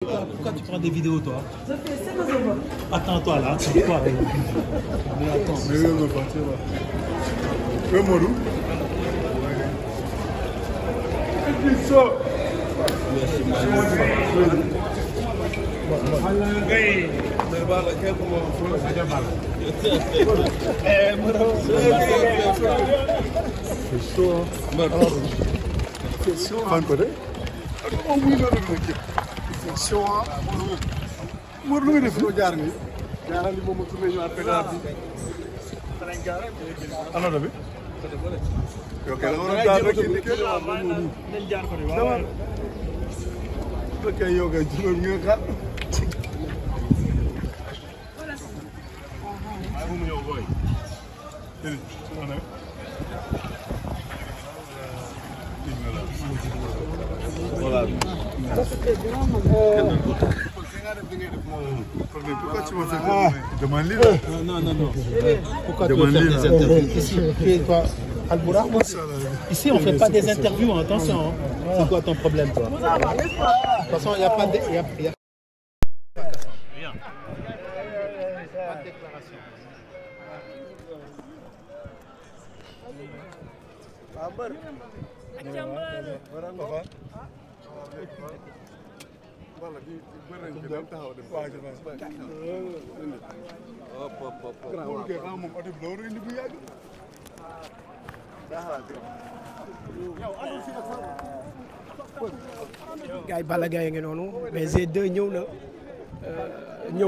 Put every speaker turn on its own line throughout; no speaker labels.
Pourquoi tu prends des vidéos, toi? Attends-toi là, attends-toi. Mais attends.
Mais on va partir là. Le Modou. C'est chaud, hein? C'est chaud, hein? Oh oui, là, c'est chaud, hein? Modou, lu muy def loo jaar nii. jaaral ni moom ma tourné ñëwaat pédale bi. ana la bi. ok da nga war a jaar rek indi kii waaw. ok yow kay juróom nga xar. waaye mu ñëw booy. voilà. Pourquoi tu m'as fait ça? Demande-lui.
Non. Pourquoi tu veux faire des interviews? Ici, ici, on ne fait pas des interviews, attention. Hein. C'est quoi ton problème, toi? De toute façon, il n'y a pas de... Rien. Pas de déclaration.
Voilà, di bëri nañ ci dem taxaw dem. waaw je pense pas. hop. Grand kay xam moom oto bi loolu indi bu yàgg.
gars yi Balla Gaye ngi noonu mais G2 ñëw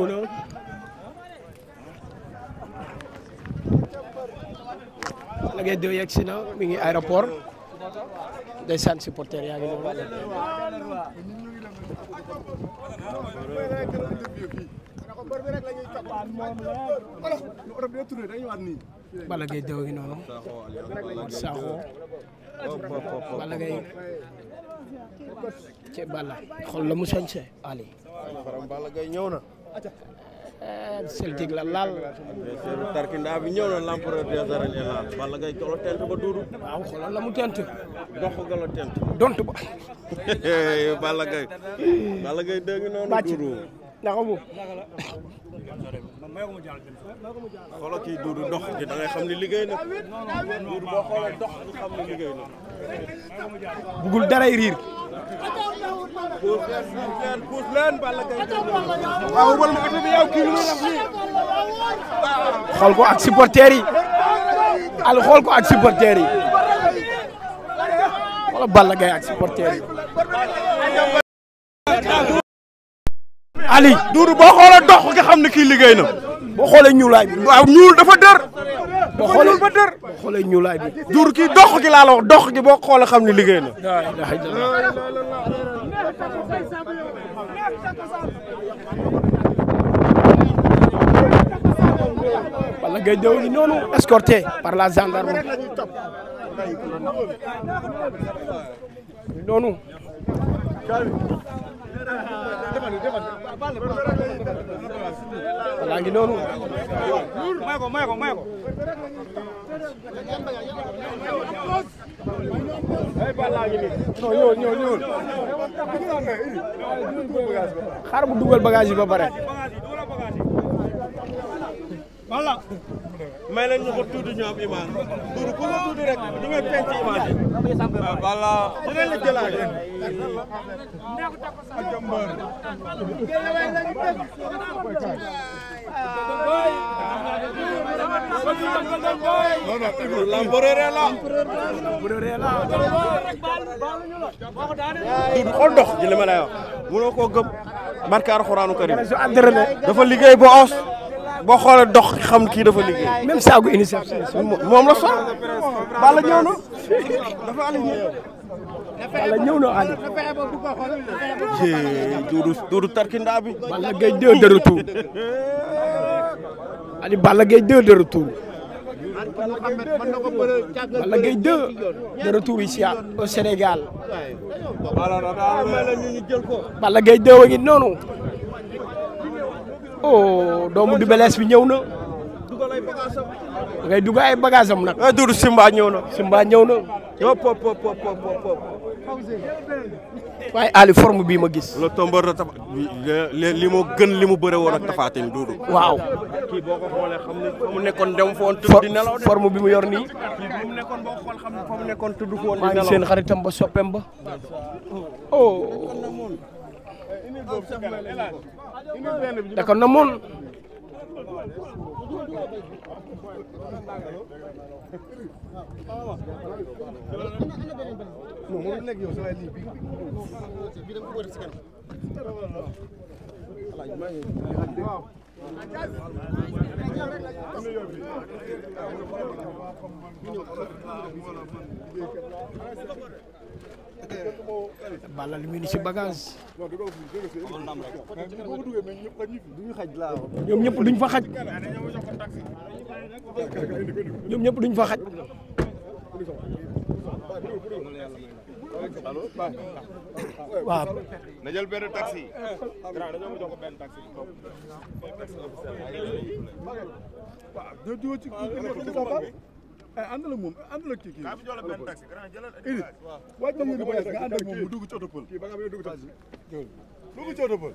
na Balla Gaye 2 yegg si na mi ngi aéroport ndeysaan supporter yaa ngi noonu Balla Gaye 2 ngi noonu Sakho Balla Gaye ci Balla xool la mu sañse Ali
Balla Gaye ñëw na
Celtic la laal
tarkindaa bi ñëw na l'empereur des arènes laal Balla Gaye ko tent ba duudu
waaw xoolal la mu tent
dox ga la tent
dont ba
Balla Gaye dégg noonu duudu
naka mu
xoolal kii duudu dox gi da ngay xam ni liggéey na duudu boo xoolee dox nga xam ni liggéey na
bugul daray riir
puus leen Balla Gaye waaw wal ma oto bi yow kii lu muy def nii
xool ko ak supporters yi al xool ko ak supporters yi xoolal Balla Gaye ak supporters yi Ali
duudu boo xoolee dox nga xam ne kii liggéey na
boo xoolee ñuulaay bi
waaw ñuul dafa dër
boo xoolee ñuulaay bi
duudu kii dox gi laa la wax dox gi boo xoolee xam ne liggéey na
Balla Gaye 2 ngi noonu escorté par la gendarmerie noonu Balla ngi noonu may ko ñëw xaar bu dugal bagage yi ba pare
voilà may leen ñu ko tuuti ñu am image duudu ku nga tuuti rek di nga penc image yi voilà dinañ la jëlaat duudu xool dox ji li ma lay wax mënoo koo gëm barke Alxuraanu Karim dafa liggéey ba os boo xoolee dox xam kii dafa liggéey.
même saagu UNICEF
moom la sol Balla ñëw na dafa aligné.
Balla ñëw na Ali.
duudu tarkindaa bi.
Balla Gaye 2 de retour. Ali Balla Gaye 2 de retour. Balla Gaye 2 de retour ici au Sénégal. Balla Gaye 2 wa ngi noonu. oh doomu du belees bi ñëw na. ngay dugg ay bagages am nag.
Duudu Simba ñëw na.
Simba ñëw na. waaye Ali forme bii ma gis.
le tombeur de Tapha li mu gën li mu bëre woon ak Tapha Tine Doudou.
waaw.
kii boo ko xoolee xam ne fa mu nekkoon dem foon tëdd di nelaw de.
forme bi mu yor nii.
kii bi mu nekkoon boo xool xam ne fa mu nekkoon tëdd foon di
maa ngi
nelaw.
seen xaritam ba soppeem ba. oh. da ko namoon. Balla li mu indi si bagage. ñoom ñëpp duñ fa xaj. ñoom ñëpp duñ fa xaj. waaw.
na jël benn taxi.
ànd la moom ànd la kii Idi waaj na mu di nga ànd ak moom mu dugg ci oto pël dugg ci oto pël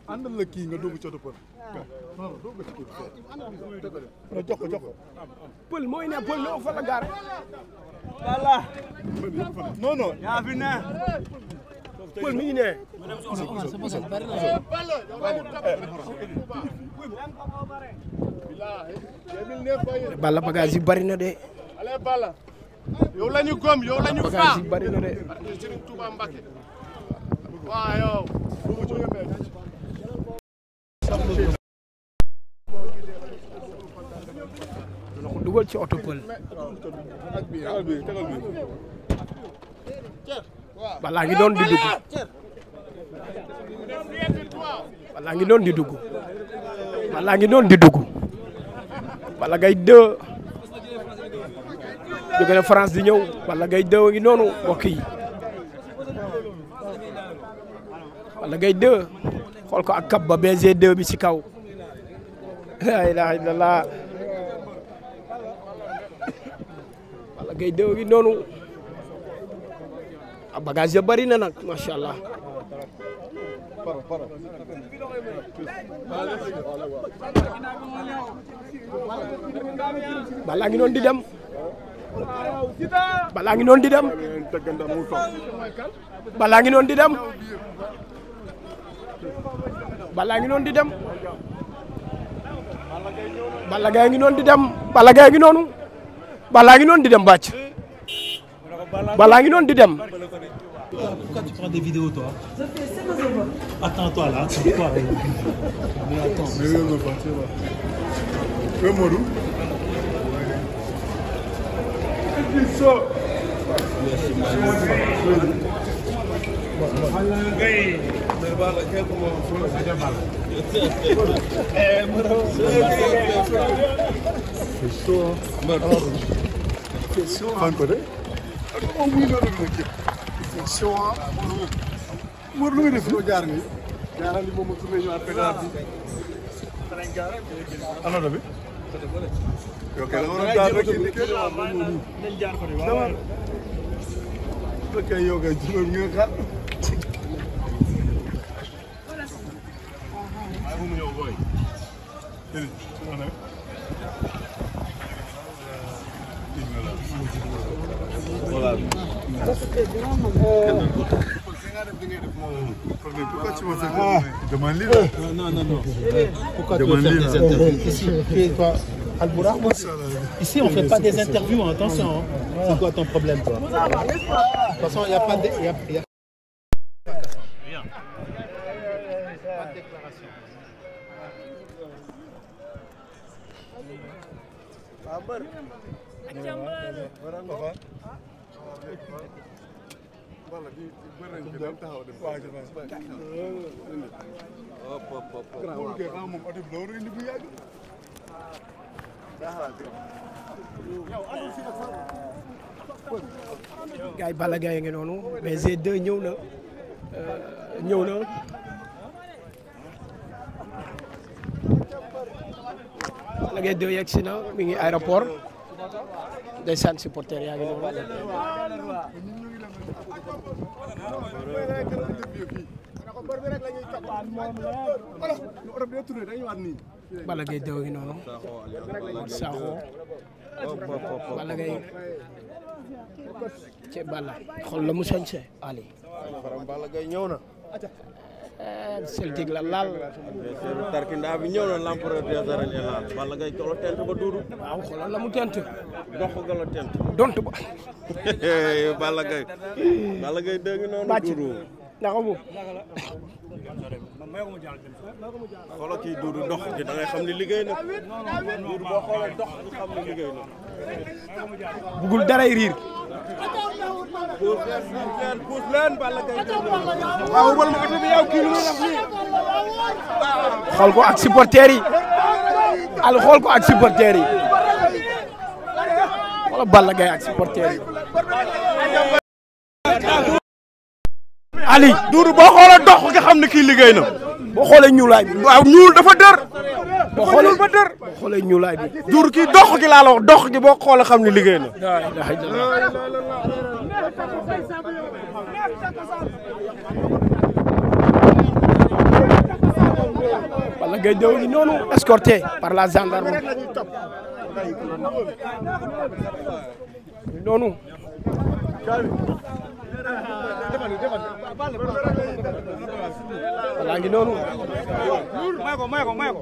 àndal la kii nga dugg ci oto pël jox ko
pël mooy ne pël loo fa la gaar.
voilà non
yaa fi ne.
pël mi ngi ne. Balla bagage yi bari na de.
yow la ñu gom yow la ñu
bagage
faa.
yi bari na de.
Serigne Touba Mbacké. waaw yow.
dina ko dugal ci oto pël. Balla ngi doon di dugg. Balla ngi doon di dugg. Balla ngi doon di dugg. Balla Gaye 2 jóge na France di ñëw. Balla Gaye 2 ngi noonu mbokk yi. Balla Gaye 2 xool ko ak kab ba BG2 bi ci kaw. la ilaha illallah. Balla Gaye 2 ngi noonu. a bagage ya bari na nag macha allah. Balla ngi noonu di dem. Balla ngi noonu di dem. Balla ngi noonu di dem. Balla ngi noonu di dem. Balla Gaye ngi noonu di dem. Balla Gaye ngi noonu. Balla ngi noonu di dem bàcc. Balla ngi noonu di dem.
Pourquoi tu prends des vidéos, toi? Attends-toi là, attends-toi. Mais attends.
Mais Modou. C'est chaud. C'est chaud. Oh oui, non, c'est chaud. Mor lu muy def loo jaar nii. jaaral li moom a tourné ñëwaat pédale bi. ana bi. ok da nga war a jaar rek indi kenn nañ jaar ko de waaw. ok yow kay juróom nga xaar. waaye mu ñëw booy. voilà. Pourquoi tu m'as fait demande-lui là.
Non. Pourquoi tu veux faire des interviews ici? Ici, on ne fait pas des interviews, hein. Attention. Hein. C'est quoi ton problème, toi? De toute façon, il n'y a pas de... Rien. Pas de déclaration.
gars yi Balla Gaye ngi noonu mais G2 ñëw na Balla Gaye 2 yegg si na mi ngi aéroport ndeysaan supporter yaa ngi noonu. Balla Gaye dew gi noonu. Sakho. Balla Gaye. ci Balla xool la mu sañse Ali.
Balla Gaye ñëw na.
Celtic la laal.
Tarkinda bi ñëw na l'empereur des arènes laal Balla Gaye colo tent ba duudu.
waaw xoolal la mu tent.
dox ga la tent.
dont ba.
Balla Gaye dégg noonu duudu.
naka mu.
xoolal kii duudu dox gi da ngay xam ni liggéey na. duudu boo xoolee dox gi xam ni liggéey na.
bugul daray riir.
puus leen Balla Gaye waaw wal ma oto bi yow kii lu muy def nii.
xool ko ak supporters yi. al xool ko ak supporters yi. xoolal Balla Gaye ak supporters yi. Ali
duudu boo xoolee dox nga xam ne kii liggéey na.
boo xoolee ñuulaay bi.
waaw ñuul dafa dër.
boo xoolee
ñuul ba dër.
boo xoolee ñuulaay bi.
duudu kii dox gi laa la wax dox gi boo xoolee xam ne liggéey na.
la ilaha illallah. Balla Gaye dew gi noonu escorté par la gendarme. noonu. Balla ngi noonu.
may ko.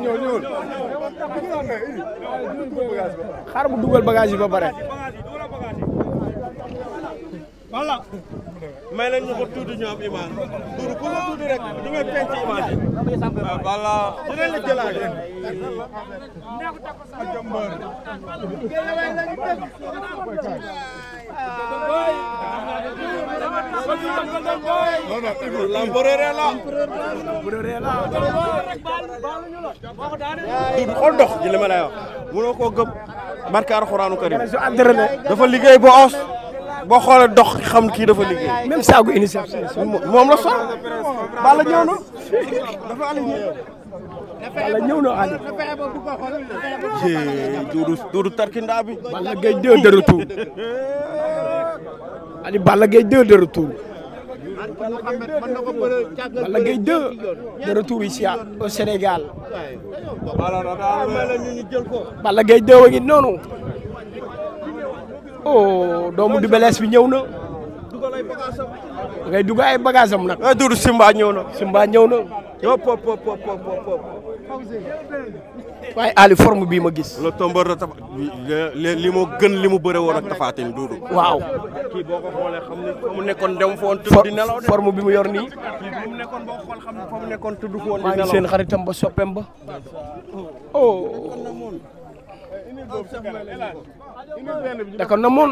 ñëw.
xaar bu dugal bagage yi ba pare.
Balla may leen ñu ko tuuti ñoom imam duudu ku la tuuti rek di nga penc image yi. Balla dinañ la jëlaale. Lamborere la. duudu xool dox ji li ma lay wax mënoo koo gëm barke Alxuraanu Karim dafa liggéey ba os boo xoolee dox xam kii dafa liggéey.
même saagu initiative
moom la sol. Balla ñëw na. dafa aligné.
Balla ñëw na Ali.
duudu tarkinda bi.
Balla Gaye 2 de retour. Ali Balla Gaye 2 de retour. Balla Gaye 2 de retour ici au Sénégal. Balla Gaye 2 wa ngi noonu. oh doomu Double Less bi ñëw na. ngay dugg ay bagages am nag.
duudu Simba ñëw na.
Simba ñëw na.
pop.
waaye Ali forme bii ma gis.
le tombeur de Tapha li mu gën li mu bëre woon ak Tapha Tine duudu.
waaw.
kii boo ko xoolee xam ne fa mu nekkoon dem foon tudd di nelaw de.
forme bi mu yor nii.
kii bi mu nekkoon boo xool xam ne fa mu nekkoon tudd foon di
maa ngi
nelaw.
seen xaritam ba soppem ba. oh. da ko namoon.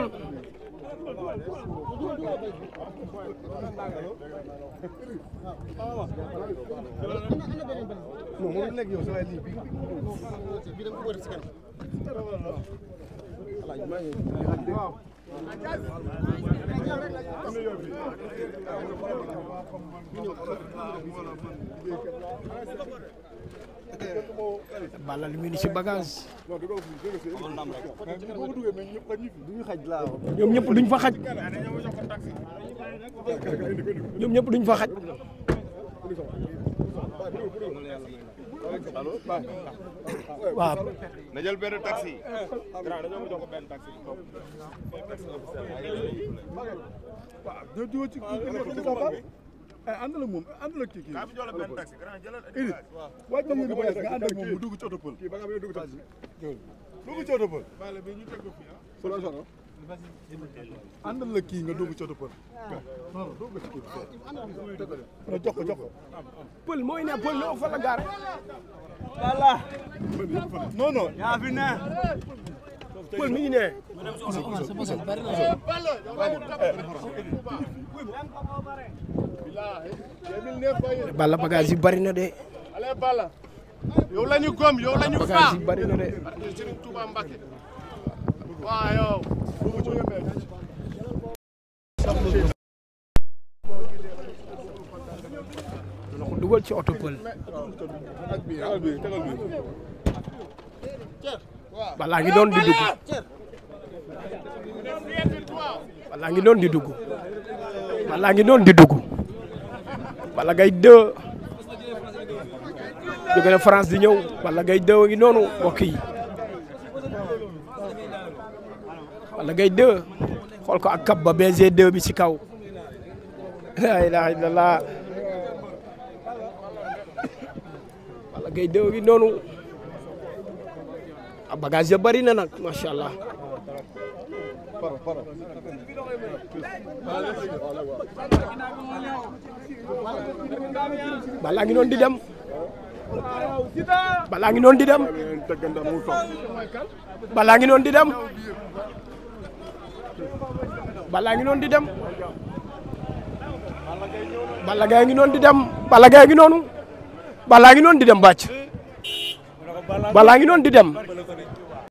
Balla li mu indi ci bagage. ñoom ñëpp duñ fa xaj. ñoom ñëpp duñ fa xaj. waaw.
na jël benn taxi.
àndal ak moom àndal ak kii waaj na yéen bagage nga ànd ak moom mu dugg ci oto pël kii ba nga dugg taxi dugg ci oto pël àndal la kii nga dugg ci oto pël non dugg ci kii jox ko
pël mooy ne pël noo fa la gaar.
Balla.
non
yaa fi ne.
pël mi ngi ne. Balla bagage yi bari na de.
yow la ñu gom yow la ñu faa
bagage yi bari na de.
Serigne Touba Mbacké waaw yow
dana ko dugal. dugal ci oto pël Balla ngi doon di dugg Balla ngi doon di dugg Balla ngi doon di dugg Balla Gaye 2 jóge na France di ñëw Balla Gaye 2 ngi noonu mbokk yi Balla Gaye 2 xool ko ak kab ba BG2 bi ci kaw la ilaha illallah Balla Gaye 2 ngi noonu a bagage ya bari na nag macha allah Balla ngi noonu di dem Balla ngi noonu di dem Balla ngi noonu di dem Balla ngi noonu di dem Balla Gaye ngi noonu di dem Balla Gaye ngi noonu Balla ngi noonu di dem bàcc Balla ngi noonu di dem